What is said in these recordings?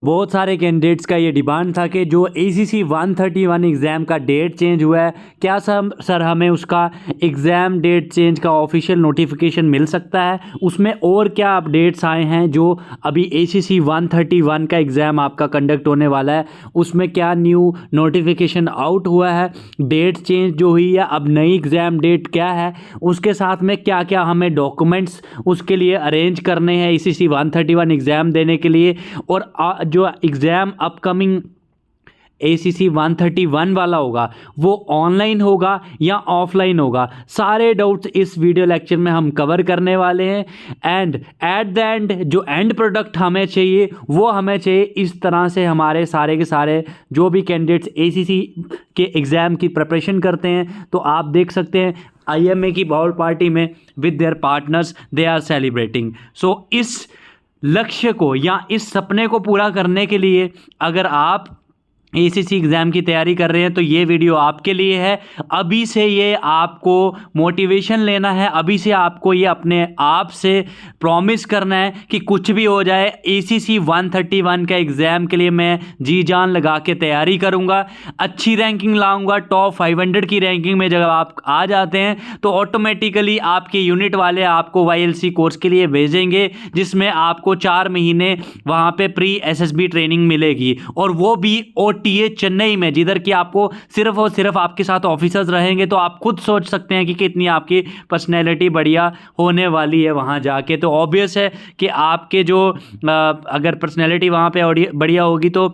बहुत सारे कैंडिडेट्स का ये डिमांड था कि जो ACC 131 एग्ज़ाम का डेट चेंज हुआ है, क्या सर हमें उसका एग्ज़ाम डेट चेंज का ऑफिशियल नोटिफिकेशन मिल सकता है, उसमें और क्या अपडेट्स आए हैं जो अभी ACC 131 का एग्ज़ाम आपका कंडक्ट होने वाला है उसमें क्या न्यू नोटिफिकेशन आउट हुआ है, डेट चेंज जो हुई है, अब नई एग्ज़ाम डेट क्या है, उसके साथ में क्या क्या हमें डॉक्यूमेंट्स उसके लिए अरेंज करने हैं ACC 131 एग्ज़ाम देने के लिए, और जो एग्ज़ाम अपकमिंग ACC 131 वाला होगा वो ऑनलाइन होगा या ऑफलाइन होगा, सारे डाउट्स इस वीडियो लेक्चर में हम कवर करने वाले हैं। एंड एट द एंड जो एंड प्रोडक्ट हमें चाहिए वो हमें चाहिए इस तरह से, हमारे सारे के सारे जो भी कैंडिडेट्स ACC के एग्ज़ाम की प्रिपरेशन करते हैं तो आप देख सकते हैं IMA की बाउल पार्टी में with their partners they are celebrating. So इस लक्ष्य को या इस सपने को पूरा करने के लिए अगर आप ACC एग्ज़ाम की तैयारी कर रहे हैं तो ये वीडियो आपके लिए है। अभी से ये आपको मोटिवेशन लेना है, अभी से आपको ये अपने आप से प्रॉमिस करना है कि कुछ भी हो जाए ACC 131 का एग्ज़ाम के लिए मैं जी जान लगा के तैयारी करूँगा, अच्छी रैंकिंग लाऊंगा। टॉप 500 की रैंकिंग में जब आप आ जाते हैं तो ऑटोमेटिकली आपके यूनिट वाले आपको YLC कोर्स के लिए भेजेंगे जिसमें आपको 4 महीने वहाँ पे प्री SSB ट्रेनिंग मिलेगी, और वो भी OTA चेन्नई में, जिधर कि आपको सिर्फ और सिर्फ आपके साथ ऑफिसर्स रहेंगे। तो आप खुद सोच सकते हैं कि कितनी आपकी पर्सनैलिटी बढ़िया होने वाली है वहाँ जाके। तो ऑब्वियस है कि आपके जो अगर पर्सनैलिटी वहाँ पे बढ़िया होगी तो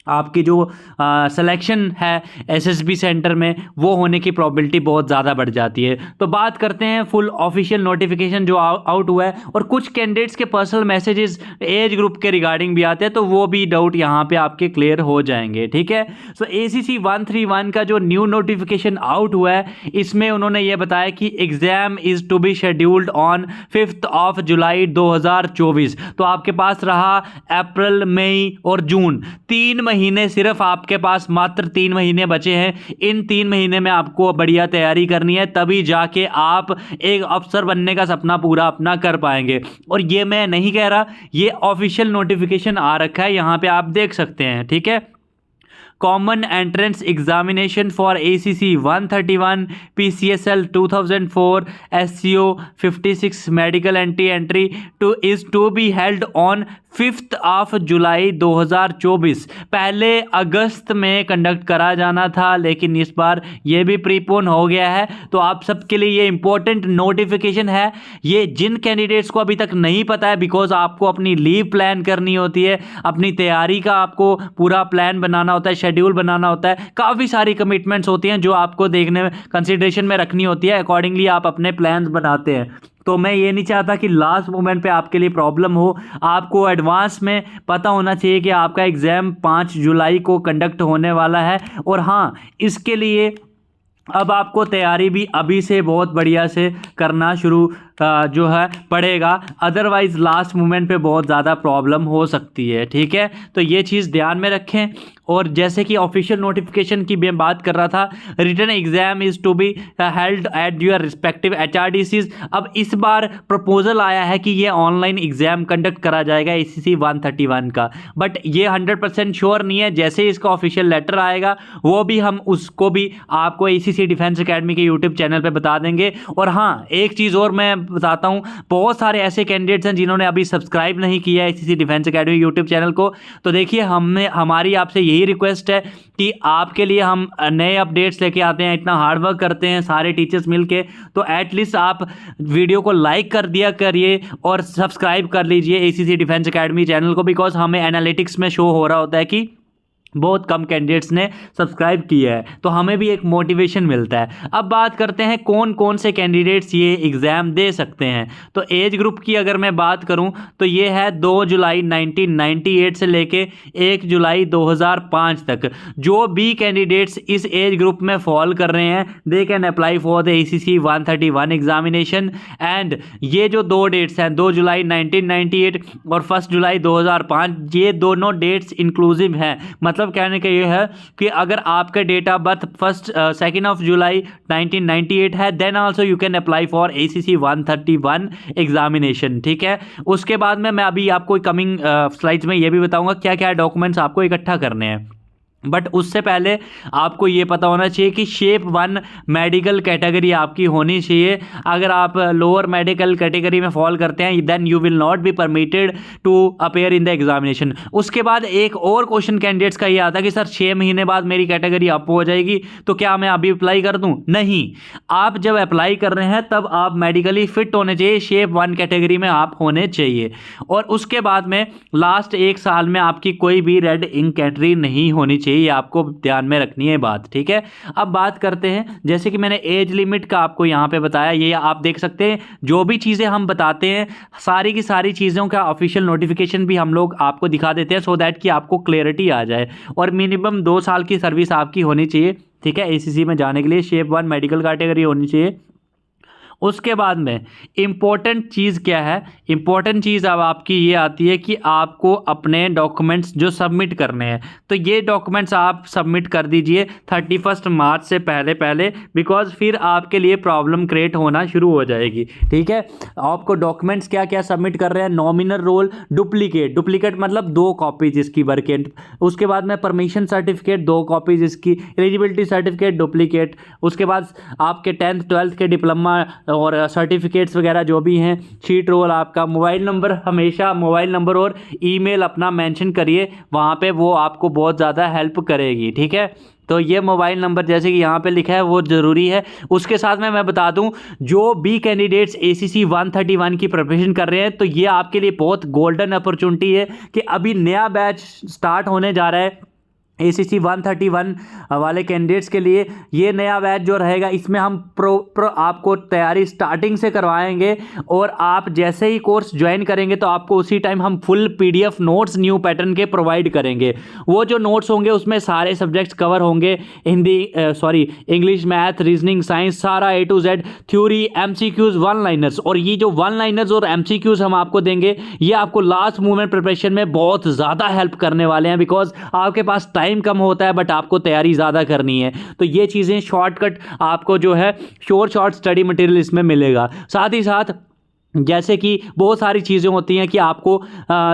आपकी जो सिलेक्शन है SSB सेंटर में वो होने की प्रोबेबिलिटी बहुत ज़्यादा बढ़ जाती है। तो बात करते हैं फुल ऑफिशियल नोटिफिकेशन जो आउट हुआ है, और कुछ कैंडिडेट्स के पर्सनल मैसेजेस एज ग्रुप के रिगार्डिंग भी आते हैं तो वो भी डाउट यहाँ पे आपके क्लियर हो जाएंगे, ठीक है। सो ACC 131 का जो न्यू नोटिफिकेशन आउट हुआ है इसमें उन्होंने ये बताया कि exam is to be scheduled on 5 July 2024। तो आपके पास रहा अप्रैल, मई और जून, 3 महीने, सिर्फ आपके पास मात्र 3 महीने बचे हैं। इन 3 महीने में आपको बढ़िया तैयारी करनी है, तभी जाके आप एक अफसर बनने का सपना पूरा अपना कर पाएंगे। और ये मैं नहीं कह रहा, ये ऑफिशियल नोटिफिकेशन आ रखा है, यहाँ पे आप देख सकते हैं, ठीक है। Common entrance examination for ACC 131 PCSL 2004 SCO 56 medical entry to be held on 5 July 2024। पहले अगस्त में कंडक्ट करा जाना था लेकिन इस बार ये भी प्रीपोन हो गया है। तो आप सबके लिए ये इंपॉर्टेंट नोटिफिकेशन है, ये जिन कैंडिडेट्स को अभी तक नहीं पता है, बिकॉज आपको अपनी लीव प्लान करनी होती है, अपनी तैयारी का आपको पूरा प्लान बनाना होता है, शेड्यूल बनाना होता है, काफ़ी सारी कमिटमेंट्स होती हैं जो आपको देखने में कंसिडरेशन में रखनी होती है, अकॉर्डिंगली आप अपने प्लान्स बनाते हैं। तो मैं ये नहीं चाहता कि लास्ट मोमेंट पे आपके लिए प्रॉब्लम हो, आपको एडवांस में पता होना चाहिए कि आपका एग्ज़ाम 5 जुलाई को कंडक्ट होने वाला है। और हाँ, इसके लिए अब आपको तैयारी भी अभी से बहुत बढ़िया से करना शुरू जो है पड़ेगा, अदरवाइज़ लास्ट मोमेंट पे बहुत ज़्यादा प्रॉब्लम हो सकती है, ठीक है। तो ये चीज़ ध्यान में रखें। और जैसे कि ऑफिशियल नोटिफिकेशन की मैं बात कर रहा था, written exam is to be held at your respective HRDCs। अब इस बार प्रपोजल आया है कि ये ऑनलाइन एग्ज़ाम कंडक्ट करा जाएगा ACC 131 का, बट ये 100% श्योर नहीं है। जैसे ही इसका ऑफिशियल लेटर आएगा वो भी हम उसको भी आपको ACC डिफेंस अकेडमी के यूट्यूब चैनल पर बता देंगे। और हाँ, एक चीज़ और मैं बताता हूँ, बहुत सारे ऐसे कैंडिडेट्स हैं जिन्होंने अभी सब्सक्राइब नहीं किया है ACC defence academy YouTube channel को। तो देखिए, हमारी आपसे यही रिक्वेस्ट है कि आपके लिए हम नए अपडेट्स लेके आते हैं, इतना हार्ड वर्क करते हैं सारे टीचर्स मिलके, तो एटलीस्ट आप वीडियो को लाइक कर दिया करिए और सब्सक्राइब कर लीजिए ACC डिफेंस अकेडमी चैनल को, बिकॉज हमें एनालिटिक्स में शो हो रहा होता है कि बहुत कम कैंडिडेट्स ने सब्सक्राइब किया है, तो हमें भी एक मोटिवेशन मिलता है। अब बात करते हैं कौन कौन से कैंडिडेट्स ये एग्ज़ाम दे सकते हैं। तो एज ग्रुप की अगर मैं बात करूं तो ये है 2 जुलाई 1998 से लेके 1 जुलाई 2005 तक। जो भी कैंडिडेट्स इस एज ग्रुप में फॉल कर रहे हैं they can apply for the ACC 131 examination. And ये जो 2 डेट्स हैं, 2 जुलाई 1998 और 1 जुलाई 2005, ये दोनों डेट्स इंक्लूसिव हैं, मतलब मतलब कहने का ये है कि अगर आपका डेट ऑफ बर्थ 2 जुलाई 1998 है, then also you can apply for ACC 131 examination. ठीक है, उसके बाद में मैं अभी आपको कमिंग स्लाइड्स में ये भी बताऊंगा क्या क्या डॉक्यूमेंट्स आपको इकट्ठा करने हैं। बट उससे पहले आपको ये पता होना चाहिए कि शेप 1 मेडिकल कैटेगरी आपकी होनी चाहिए। अगर आप लोअर मेडिकल कैटेगरी में फॉल करते हैं then you will not be permitted to appear in the examination. उसके बाद एक और क्वेश्चन कैंडिडेट्स का ये आता है कि सर 6 महीने बाद मेरी कैटेगरी अप हो जाएगी तो क्या मैं अभी अप्लाई कर दूं? नहीं, आप जब अप्लाई कर रहे हैं तब आप मेडिकली फिट होने चाहिए, शेप 1 कैटेगरी में आप होने चाहिए। और उसके बाद में लास्ट 1 साल में आपकी कोई भी रेड इंक कैटेगरी नहीं होनी चाहिए, ये आपको ध्यान में रखनी है बात। ठीक है, अब बात करते हैं, जैसे कि मैंने एज लिमिट का आपको यहां पे बताया, ये आप देख सकते हैं जो भी चीजें हम बताते हैं सारी की सारी चीजों का ऑफिशियल नोटिफिकेशन भी हम लोग आपको दिखा देते हैं सो दैट कि आपको क्लैरिटी आ जाए। और मिनिमम 2 साल की सर्विस आपकी होनी चाहिए। ठीक है, ACC में जाने के लिए शेप 1 मेडिकल कैटेगरी होनी चाहिए। उसके बाद में इम्पोर्टेंट चीज़ क्या है? इम्पोर्टेंट चीज़ अब आपकी ये आती है कि आपको अपने डॉक्यूमेंट्स जो सबमिट करने हैं, तो ये डॉक्यूमेंट्स आप सबमिट कर दीजिए 31 मार्च से पहले पहले, बिकॉज फिर आपके लिए प्रॉब्लम क्रिएट होना शुरू हो जाएगी। ठीक है, आपको डॉक्यूमेंट्स क्या क्या सबमिट कर रहे हैं? नॉमिनल रोल डुप्लीकेट मतलब 2 कॉपीज इसकी वर्केंट। उसके बाद में परमिशन सर्टिफिकेट 2 कॉपीज इसकी, एलिजिबिलिटी सर्टिफिकेट डुप्लीकेट। उसके बाद आपके 10th 12th के डिप्लोमा और सर्टिफिकेट्स वगैरह जो भी हैं, शीट रोल आपका, मोबाइल नंबर, हमेशा मोबाइल नंबर और ईमेल अपना मेंशन करिए वहाँ पे, वो आपको बहुत ज़्यादा हेल्प करेगी। ठीक है, तो ये मोबाइल नंबर जैसे कि यहाँ पे लिखा है वो ज़रूरी है। उसके साथ में मैं बता दूं, जो भी कैंडिडेट्स ACC 131 की प्रिपरेशन कर रहे हैं तो ये आपके लिए बहुत गोल्डन अपॉर्चुनिटी है कि अभी नया बैच स्टार्ट होने जा रहा है ACC 131 वाले कैंडिडेट्स के लिए। ये नया बैच जो रहेगा इसमें हम आपको तैयारी स्टार्टिंग से करवाएंगे, और आप जैसे ही कोर्स ज्वाइन करेंगे तो आपको उसी टाइम हम full PDF notes new pattern के प्रोवाइड करेंगे। वो जो नोट्स होंगे उसमें सारे सब्जेक्ट्स कवर होंगे, इंग्लिश, मैथ, रीजनिंग, साइंस, सारा A to Z, theory, MCQs, 1 liners. और ये जो 1 लाइनर्स और MCQs हम आपको देंगे ये आपको लास्ट मोमेंट प्रिपरेशन में बहुत ज़्यादा हेल्प करने वाले हैं, बिकॉज आपके पास टाइम कम होता है बट आपको तैयारी ज़्यादा करनी है। तो ये चीज़ें शॉर्टकट आपको जो है शॉर्ट स्टडी मटेरियल इसमें मिलेगा। साथ ही साथ जैसे कि बहुत सारी चीज़ें होती हैं कि आपको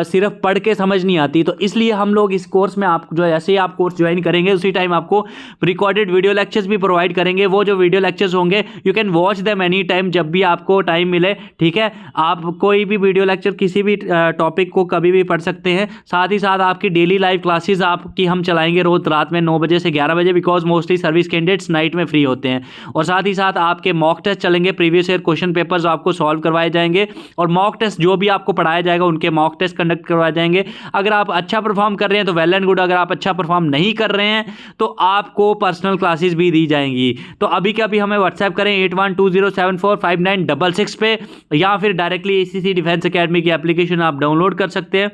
सिर्फ पढ़ के समझ नहीं आती, तो इसलिए हम लोग इस कोर्स में आप जो जैसे ही आप कोर्स ज्वाइन करेंगे उसी टाइम आपको रिकॉर्डेड वीडियो लेक्चर्स भी प्रोवाइड करेंगे। वो जो वीडियो लेक्चर्स होंगे you can watch them any time, जब भी आपको टाइम मिले। ठीक है, आप कोई भी वीडियो लेक्चर किसी भी टॉपिक को कभी भी पढ़ सकते हैं। साथ ही साथ आपकी डेली लाइव क्लासेज आपकी हम चलाएंगे रोज रात में 9 बजे से 11 बजे, because mostly service candidates night में फ्री होते हैं। और साथ ही साथ आपके मॉक टेस्ट चलेंगे, प्रीवियस ईयर क्वेश्चन पेपर्स आपको सॉल्व करवाए जाएंगे, और मॉक टेस्ट जो भी आपको पढ़ाया जाएगा उनके मॉक टेस्ट कंडक्ट करवाए जाएंगे। अगर आप अच्छा परफॉर्म कर रहे हैं तो वेल एंड गुड, अगर आप अच्छा परफॉर्म नहीं कर रहे हैं तो आपको पर्सनल क्लासेस भी दी जाएंगी। तो अभी के अभी हमें व्हाट्सएप करें 8120745966 पे, या फिर डायरेक्टली ACC डिफेंस अकेडमी की एप्लीकेशन आप डाउनलोड कर सकते हैं।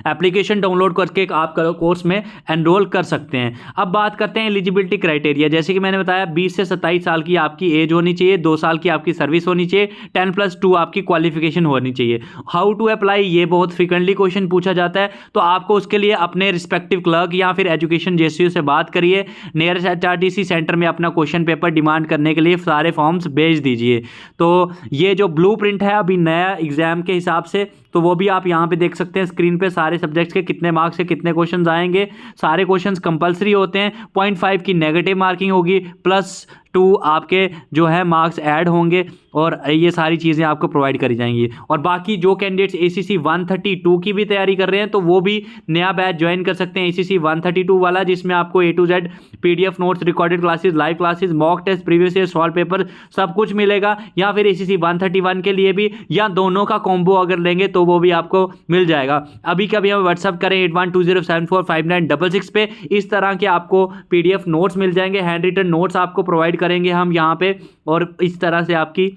एप्लीकेशन डाउनलोड करके आप कोर्स में एनरोल कर सकते हैं। अब बात करते हैं एलिजिबिलिटी क्राइटेरिया। जैसे कि मैंने बताया 20 से 27 साल की आपकी एज होनी चाहिए, 2 साल की आपकी सर्विस होनी चाहिए, 10+2 आपकी क्वालिफिकेशन होनी चाहिए। हाउ टू अप्लाई, ये बहुत फ्रिक्वेंटली क्वेश्चन पूछा जाता है, तो आपको उसके लिए अपने रिस्पेक्टिव क्लर्क या फिर एजुकेशन JCU से बात करिए। नियरेस्ट HRTC सेंटर में अपना क्वेश्चन पेपर डिमांड करने के लिए सारे फॉर्म्स भेज दीजिए। तो ये जो ब्लू प्रिंट है अभी नया एग्जाम के हिसाब से, तो वो भी आप यहाँ पे देख सकते हैं स्क्रीन पे, सारे सब्जेक्ट्स के कितने मार्क्स से कितने क्वेश्चंस आएंगे। सारे क्वेश्चंस कंपलसरी होते हैं, 0.5 की नेगेटिव मार्किंग होगी, +2 आपके जो है मार्क्स ऐड होंगे, और ये सारी चीज़ें आपको प्रोवाइड करी जाएंगी। और बाकी जो कैंडिडेट्स ACC 132 की भी तैयारी कर रहे हैं तो वो भी नया बैच ज्वाइन कर सकते हैं, ACC 132 वाला, जिसमें आपको A to Z PDF notes, recorded classes, live classes, mock test, previous year solve paper सब कुछ मिलेगा। या फिर ACC 131 के लिए भी, या दोनों का कॉम्बो अगर लेंगे तो वो भी आपको मिल जाएगा। अभी कभी हम व्हाट्सअप करें 8120745966 पे, इस तरह के आपको PDF नोट्स मिल जाएंगे, हैंड रिटन नोट्स आपको प्रोवाइड करेंगे हम यहाँ पे, और इस तरह से आपकी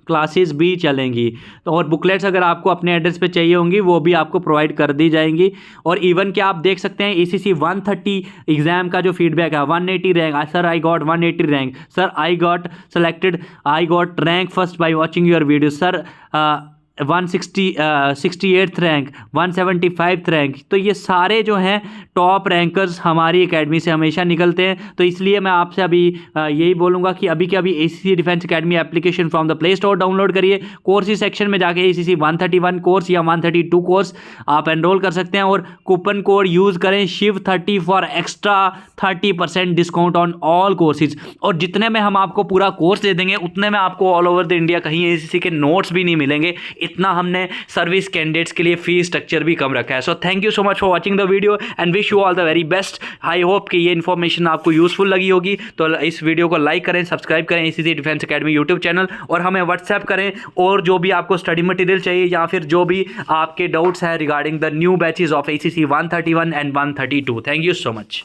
क्लासेस भी चलेंगी। तो और बुकलेट्स अगर आपको अपने एड्रेस पे चाहिए होंगी वो भी आपको प्रोवाइड कर दी जाएंगी। और इवन क्या आप देख सकते हैं ACC 130 एग्जाम का जो फीडबैक है, 180 rank, sir I got 180 rank, sir I got selected, I got rank first by watching your video, sir 168th rank, 175th rank. तो ये सारे जो हैं टॉप रैंकर्स हमारी एकेडमी से हमेशा निकलते हैं। तो इसलिए मैं आपसे अभी यही बोलूँगा कि अभी के अभी ACC defence academy application from the play store download करिए। कोर्सेज सेक्शन में जाके ACC 131 कोर्स या 132 कोर्स आप एनरोल कर सकते हैं और कूपन कोड यूज़ करें शिव30 for extra 30% discount on all courses. और जितने में हम आपको पूरा कोर्स दे देंगे उतने में आपको ऑल ओवर द इंडिया कहीं ACC के नोट्स भी नहीं मिलेंगे। इतना हमने सर्विस कैंडिडेट्स के लिए फीस स्ट्रक्चर भी कम रखा है। So thank you so much for watching the video and wish you all the very best. I hope कि ये इन्फॉर्मेशन आपको यूजफुल लगी होगी। तो इस वीडियो को लाइक करें, सब्सक्राइब करें ACC defence academy YouTube channel, और हमें व्हाट्सएप करें। और जो भी आपको स्टडी मटेरियल चाहिए या फिर जो भी आपके डाउट्स हैं regarding the new batches of ACC 131 and 132। Thank you so much.